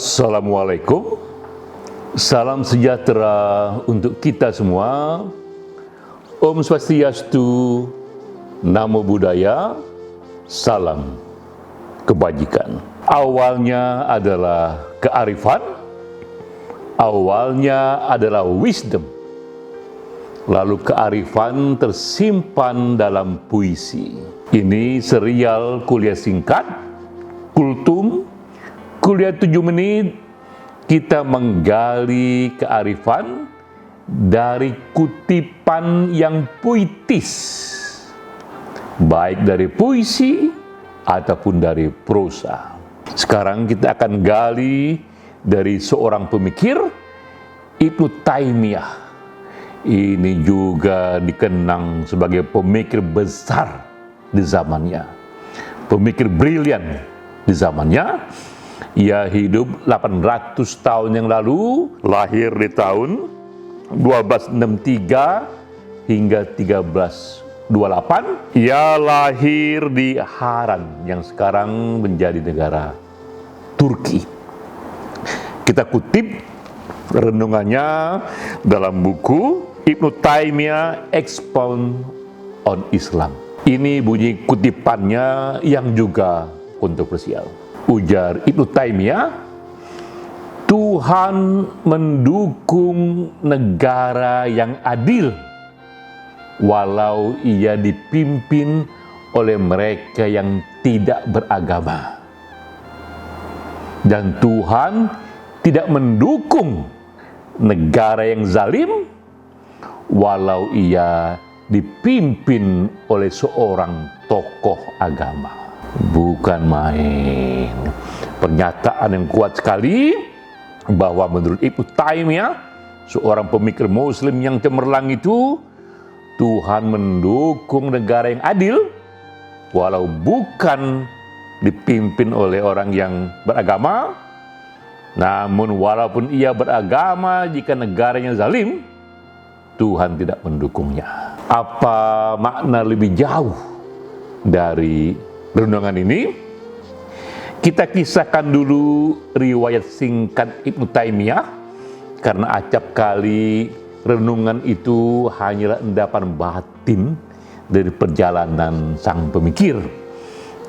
Assalamualaikum, salam sejahtera untuk kita semua. Om Swastiastu, Namo Buddhaya, salam kebajikan. Awalnya adalah kearifan, awalnya adalah wisdom, lalu kearifan tersimpan dalam puisi. Ini serial kuliah singkat, Kultum, kuliah 7 menit, kita menggali kearifan dari kutipan yang puitis, baik dari puisi ataupun dari prosa. Sekarang kita akan gali dari seorang pemikir, Ibnu Taimiyah. Ini juga dikenang sebagai pemikir besar di zamannya, pemikir brilian di zamannya. Ia hidup 800 tahun yang lalu, lahir di tahun 1263 hingga 1328. Ia lahir di Haran yang sekarang menjadi negara Turki. Kita kutip renungannya dalam buku Ibnu Taimiyah Expound on Islam. Ini bunyi kutipannya yang juga kontroversial. Ujar Ibnu Taimiyah, Tuhan mendukung negara yang adil walau ia dipimpin oleh mereka yang tidak beragama. Dan Tuhan tidak mendukung negara yang zalim walau ia dipimpin oleh seorang tokoh agama. Bukan main. Pernyataan yang kuat sekali bahwa menurut Ibnu Taimiyah, seorang pemikir muslim yang cemerlang itu, Tuhan mendukung negara yang adil walau bukan dipimpin oleh orang yang beragama. Namun walaupun ia beragama, jika negaranya zalim, Tuhan tidak mendukungnya. Apa makna lebih jauh dari renungan ini? Kita kisahkan dulu riwayat singkat Ibnu Taimiyah, karena acap kali renungan itu hanyalah endapan batin dari perjalanan sang pemikir.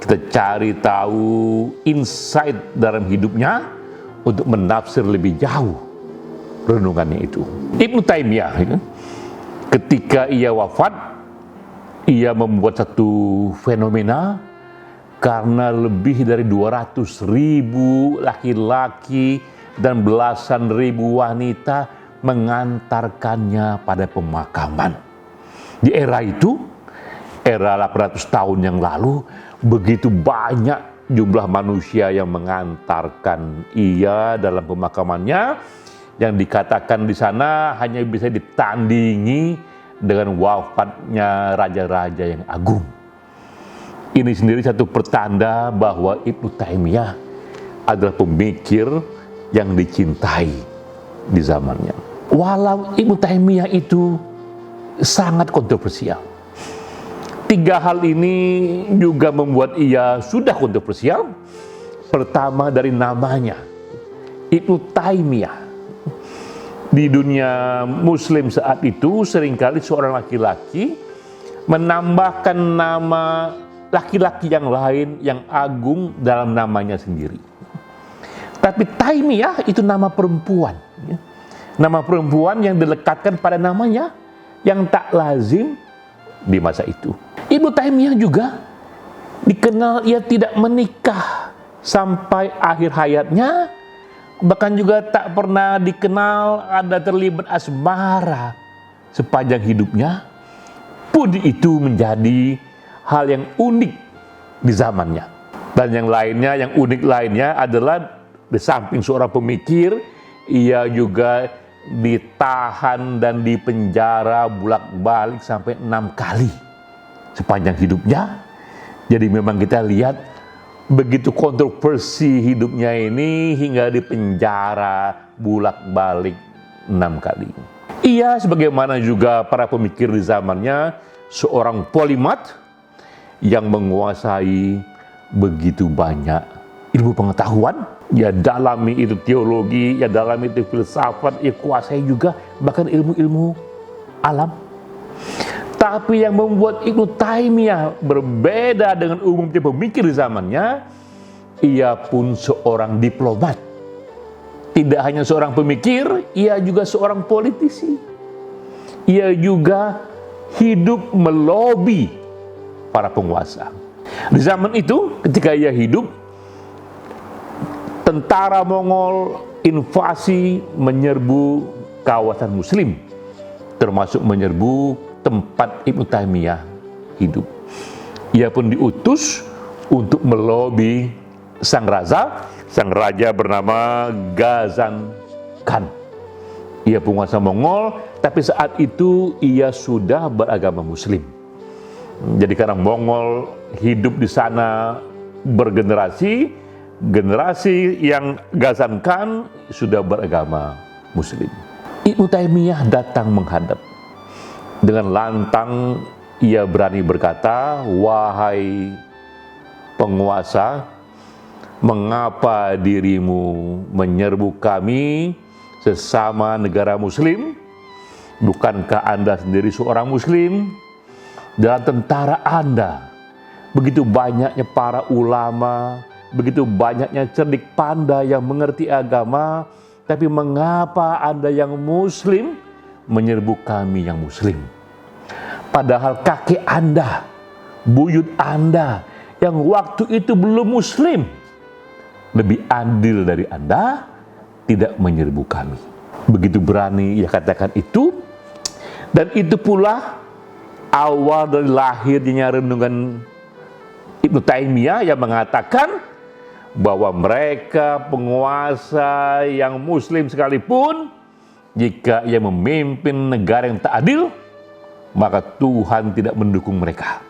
Kita cari tahu insight dalam hidupnya untuk menafsir lebih jauh renungannya itu. Ibnu Taimiyah, ketika ia wafat, ia membuat satu fenomena karena lebih dari 200.000 laki-laki dan belasan ribu wanita mengantarkannya pada pemakaman. Di era itu, era 800 tahun yang lalu, begitu banyak jumlah manusia yang mengantarkan ia dalam pemakamannya, yang dikatakan di sana hanya bisa ditandingi dengan wafatnya raja-raja yang agung. Ini sendiri satu pertanda bahwa Ibnu Taimiyah adalah pemikir yang dicintai di zamannya. Walau Ibnu Taimiyah itu sangat kontroversial, 3 hal ini juga membuat ia sudah kontroversial. Pertama, dari namanya, Ibnu Taimiyah. Di dunia muslim saat itu seringkali seorang laki-laki menambahkan nama laki-laki yang lain yang agung dalam namanya sendiri. Tapi Taimiyah itu nama perempuan. Nama perempuan yang dilekatkan pada namanya yang tak lazim di masa itu. Ibnu Taimiyah juga dikenal ia tidak menikah sampai akhir hayatnya. Bahkan juga tak pernah dikenal ada terlibat asmara sepanjang hidupnya. Pun itu menjadi hal yang unik di zamannya. Dan yang lainnya, yang unik lainnya adalah di samping seorang pemikir, ia juga ditahan dan dipenjara bolak-balik sampai 6 kali sepanjang hidupnya. Jadi memang kita lihat begitu kontroversi hidupnya ini hingga dipenjara bolak-balik 6 kali. Ia sebagaimana juga para pemikir di zamannya, seorang polimat yang menguasai begitu banyak ilmu pengetahuan ia dalami itu teologi, ia dalami itu filsafat, ia kuasai juga bahkan ilmu-ilmu alam. Tapi yang membuat Ibnu Taimiyah berbeda dengan umumnya pemikir di zamannya, ia pun seorang diplomat. Tidak hanya seorang pemikir, ia juga seorang politisi. Ia juga hidup melobi para penguasa. Di zaman itu, ketika ia hidup, tentara Mongol invasi menyerbu kawasan Muslim, termasuk menyerbu tempat Ibnu Taimiyah hidup. Ia pun diutus untuk melobi sang raja bernama Ghazan Khan. Ia penguasa Mongol, tapi saat itu ia sudah beragama Muslim. Jadi karena Mongol hidup di sana bergenerasi, generasi yang Ghazan Khan sudah beragama Muslim. Ibnu Taimiyah datang menghadap. Dengan lantang ia berani berkata, "Wahai penguasa, mengapa dirimu menyerbu kami sesama negara Muslim? Bukankah Anda sendiri seorang Muslim? Dalam tentara Anda begitu banyaknya para ulama, begitu banyaknya cerdik pandai yang mengerti agama, tapi mengapa Anda yang Muslim menyerbu kami yang Muslim? Padahal kakek Anda, buyut Anda yang waktu itu belum Muslim, lebih adil dari Anda, tidak menyerbu kami." Begitu berani ia katakan itu, dan itu pula awal dari lahirnya renungan Ibnu Taimiyah yang mengatakan bahwa mereka penguasa yang Muslim sekalipun, jika ia memimpin negara yang tak adil, maka Tuhan tidak mendukung mereka.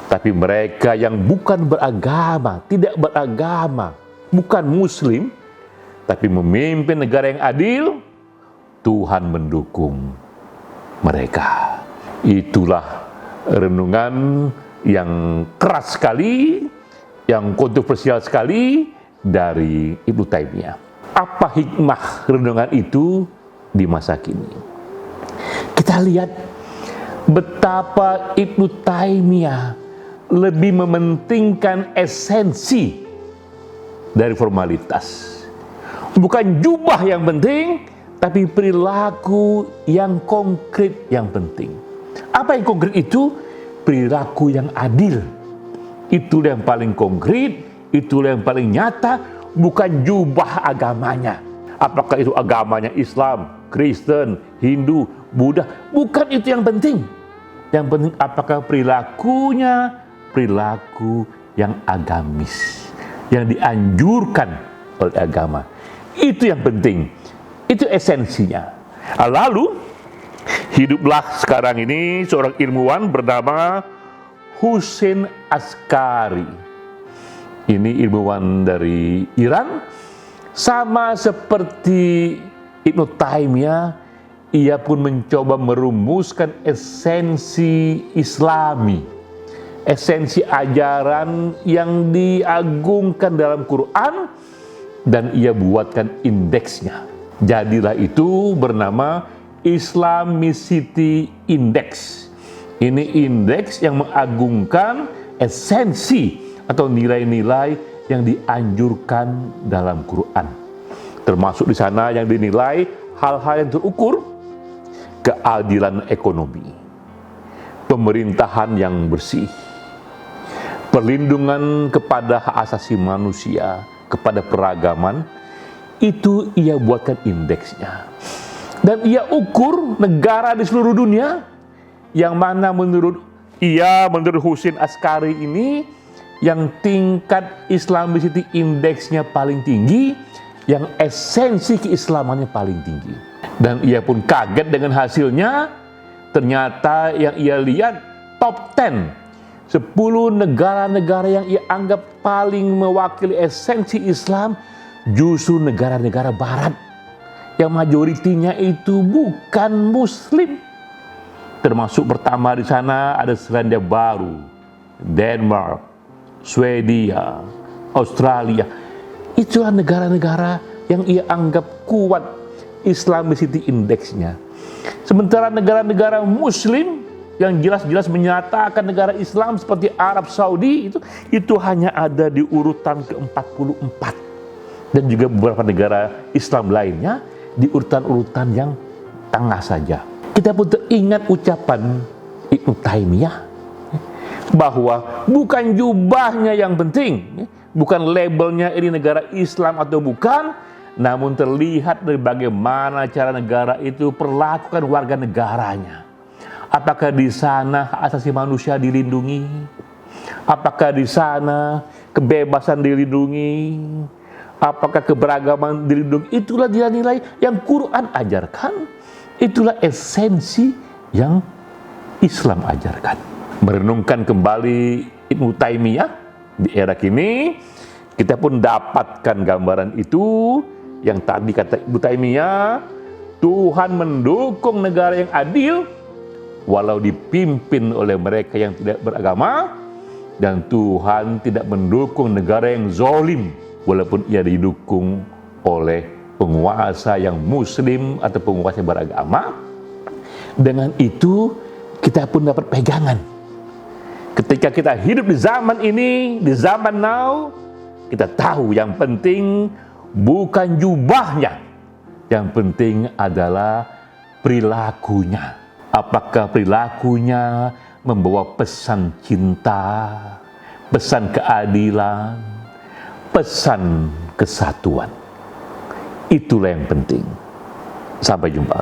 Tapi mereka yang bukan beragama, tidak beragama, bukan Muslim, tapi memimpin negara yang adil, Tuhan mendukung mereka. Itulah renungan yang keras sekali, yang kontroversial sekali dari Ibnu Taimiyah. Apa hikmah renungan itu di masa kini? Kita lihat betapa Ibnu Taimiyah lebih mementingkan esensi dari formalitas. Bukan jubah yang penting, tapi perilaku yang konkret yang penting. Apa yang konkret itu? Perilaku yang adil. Itulah yang paling konkret, itulah yang paling nyata, bukan jubah agamanya. Apakah itu agamanya Islam, Kristen, Hindu, Buddha? Bukan itu yang penting. Yang penting apakah perilakunya perilaku yang agamis, yang dianjurkan oleh agama. Itu yang penting. Itu esensinya. Lalu hiduplah sekarang ini seorang ilmuwan bernama Hussein Askari. Ini ilmuwan dari Iran. Sama seperti Ibnu Taimiyah, ia pun mencoba merumuskan esensi Islami, esensi ajaran yang diagungkan dalam Quran, dan ia buatkan indeksnya. Jadilah itu bernama Islamicity Index. Ini indeks yang mengagungkan esensi atau nilai-nilai yang dianjurkan dalam Quran. Termasuk di sana yang dinilai hal-hal yang terukur: keadilan ekonomi, pemerintahan yang bersih, perlindungan kepada hak asasi manusia, kepada peragaman. Itu ia buatkan indeksnya. Dan ia ukur negara di seluruh dunia yang mana menurut Hussein Askari ini yang tingkat Islamicity Index-nya paling tinggi, yang esensi keislamannya paling tinggi. Dan ia pun kaget dengan hasilnya. Ternyata yang ia lihat top 10 negara-negara yang ia anggap paling mewakili esensi Islam justru negara-negara barat yang majoritinya itu bukan Muslim. Termasuk pertama di sana ada Selandia Baru, Denmark, Swedia, Australia. Itulah negara-negara yang ia anggap kuat Islamicity Index-nya. Sementara negara-negara Muslim yang jelas-jelas menyatakan negara Islam seperti Arab Saudi itu hanya ada di urutan ke-44, dan juga beberapa negara Islam lainnya di urutan-urutan yang tengah saja. Kita pun teringat ucapan Ibnu Taimiyah bahwa bukan jubahnya yang penting, bukan labelnya ini negara Islam atau bukan, namun terlihat dari bagaimana cara negara itu perlakukan warga negaranya. Apakah di sana hak asasi manusia dilindungi? Apakah di sana kebebasan dilindungi? Apakah keberagaman dilindungi? Itulah nilai-nilai yang Quran ajarkan. Itulah esensi yang Islam ajarkan. Merenungkan kembali Ibnu Taimiyah di era kini, kita pun dapatkan gambaran itu yang tadi kata Ibnu Taimiyah, Tuhan mendukung negara yang adil walau dipimpin oleh mereka yang tidak beragama, dan Tuhan tidak mendukung negara yang zalim walaupun ia didukung oleh penguasa yang muslim atau penguasa yang beragama. Dengan itu kita pun dapat pegangan. Ketika kita hidup di zaman ini, di zaman now, kita tahu yang penting bukan jubahnya, yang penting adalah perilakunya. Apakah perilakunya membawa pesan cinta, pesan keadilan, pesan kesatuan. Itulah yang penting. Sampai jumpa.